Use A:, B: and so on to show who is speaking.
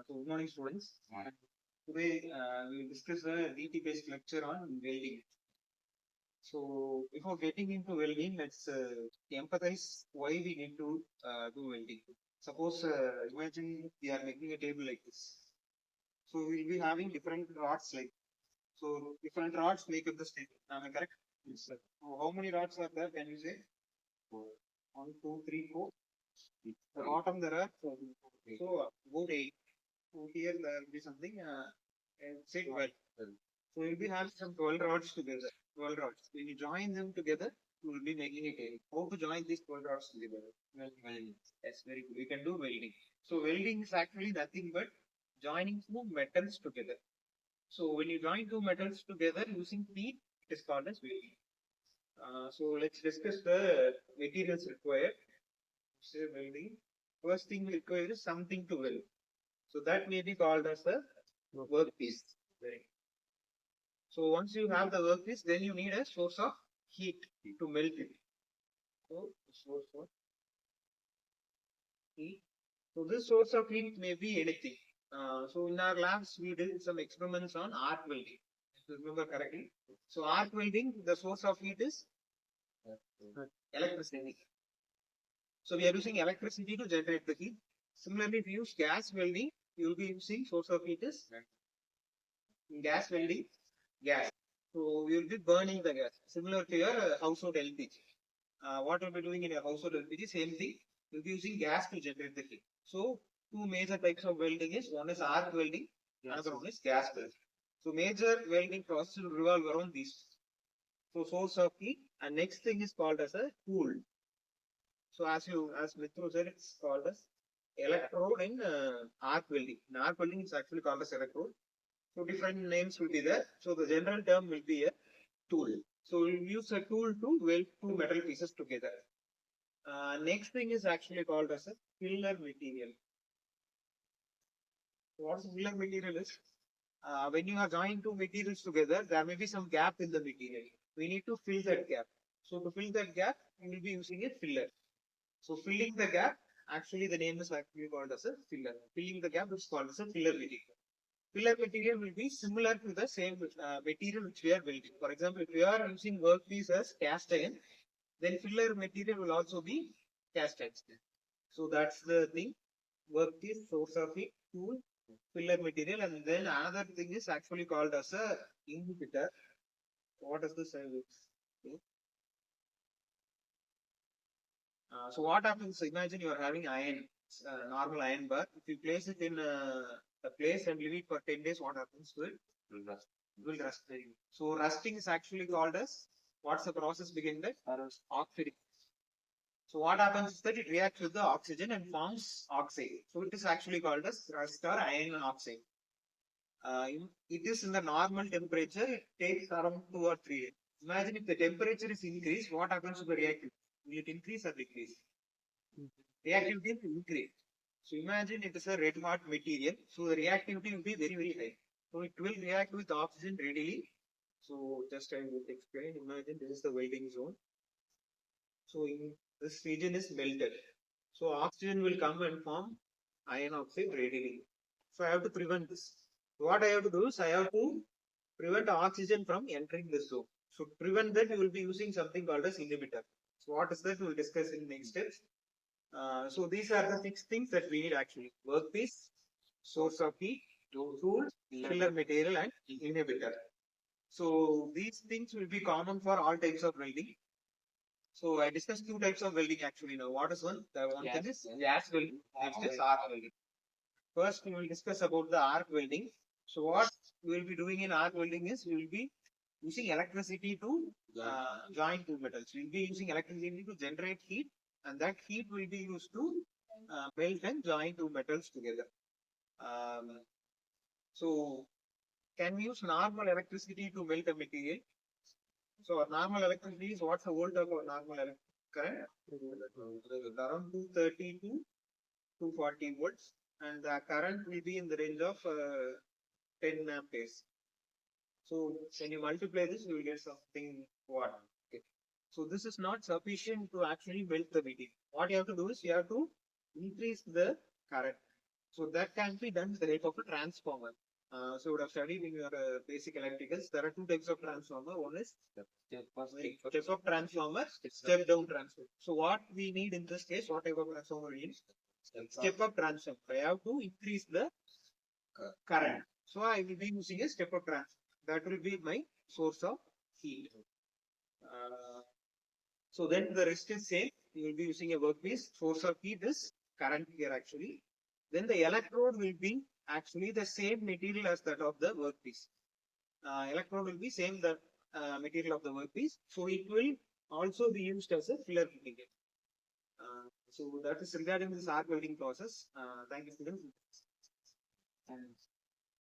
A: So good morning, students. Today we will discuss a DT-based lecture on welding. So before getting into welding, let's empathize why we need to do welding. Suppose imagine we are making a table like this. So we will be having different rods like. So different rods make up the table. Am I correct? Yes, sir. So how many rods are there? Can you say? 4. 1, 2, 3, 4. The bottom there are 4. So about 8. So here there will be something say 12. So you'll be having some 12 rods together. 12 rods. When you join them together, you will be making a table. How to join these 12 rods together? Welding. Yes, very good. We can do welding. So welding is actually nothing but joining two metals together. So when you join two metals together using heat, it is called as welding. So let's discuss the materials required. Say welding. First thing required is something to weld. So that may be called as a workpiece. So once you have the workpiece, then you need a source of heat to melt it. So source of heat. So this source of heat may be anything. So in our labs, we did some experiments on arc welding. If you remember correctly. So arc welding, the source of heat is electricity. So we are using electricity to generate the heat. Similarly, if you use gas welding, you will be using source of heat is gas welding, gas. So we will be burning the gas, similar to your household LPG. What we'll be doing in a household LPG, same thing. We'll be using gas to generate the heat. So two major types of welding is one is arc welding, another one is gas welding. So major welding process will revolve around these. So source of heat, and next thing is called as a tool. So as Mithru said, it's called as electrode in arc welding. In arc welding, it's actually called as electrode. So different names will be there. So the general term will be a tool. So we'll use a tool to weld two metal pieces together. Next thing is actually called as a filler material. What filler material is? When you are joining two materials together, there may be some gap in the material. We need to fill that gap. So to fill that gap, we will be using a filler. So filling the gap, actually the name is actually called as a filler. Filling the gap is called as a filler material. Filler material will be similar to the same material which we are welding. For example, if you are using workpiece as cast iron, then filler material will also be cast iron. So that's the thing. Workpiece, source of heat, tool, filler material, and then another thing is actually called as a inhibitor. What is this? So what happens? Imagine you are having iron, normal iron bar. If you place it in a place and leave it for 10 days, what happens to it? It will rust. So rusting is actually called as, what's the process beginning that? Oxidation. So what happens is that it reacts with the oxygen and forms oxide. So it is actually called as rust or iron oxide. It is in the normal temperature. It takes around 2 or 3 days. Imagine if the temperature is increased, what happens to the reactivity? Will it increase or decrease? Reactivity will increase. So imagine it is a red hot material. So the reactivity will be very, very high. So it will react with oxygen readily. So just I will explain. Imagine this is the welding zone. So in this region is melted. So oxygen will come and form iron oxide readily. So I have to prevent this. What I have to do is I have to prevent oxygen from entering the zone. So to prevent that, we will be using something called as inhibitor. So what is that? We will discuss in the next steps. So these are the 6 things that we need actually: workpiece, source of heat, tool, filler material, and inhibitor. So these things will be common for all types of welding. So I discussed 2 types of welding actually now. What is one? The one thing is gas welding, next is arc welding. First, we will discuss about the arc welding. So what we will be doing in arc welding is we will be using electricity to join two metals. We will be using electricity to generate heat, and that heat will be used to melt and join two metals together. So can we use normal electricity to melt a material? So normal electricity is what's the volt of normal electric current? Around 230 to 240 volts, and the current will be in the range of 10 amperes. So when you multiply this, you will get something watt. Okay. So this is not sufficient to actually melt the material. What you have to do is you have to increase the current. So that can be done with the help of a transformer. So you would have studied in your basic electricals. There are two types of transformer. One is step-up transformer, step-down transformer. So what we need in this case, what type of transformer we need? Step-up transformer. I have to increase the current. So I will be using a step-up transformer. That will be my source of heat. So then the rest is same. You will be using a workpiece. Source of heat is current here actually. Then the electrode will be actually the same material as that of the workpiece. Electrode will be same the material of the workpiece. So it will also be used as a filler material. So that is regarding this arc welding process. Thank you, students.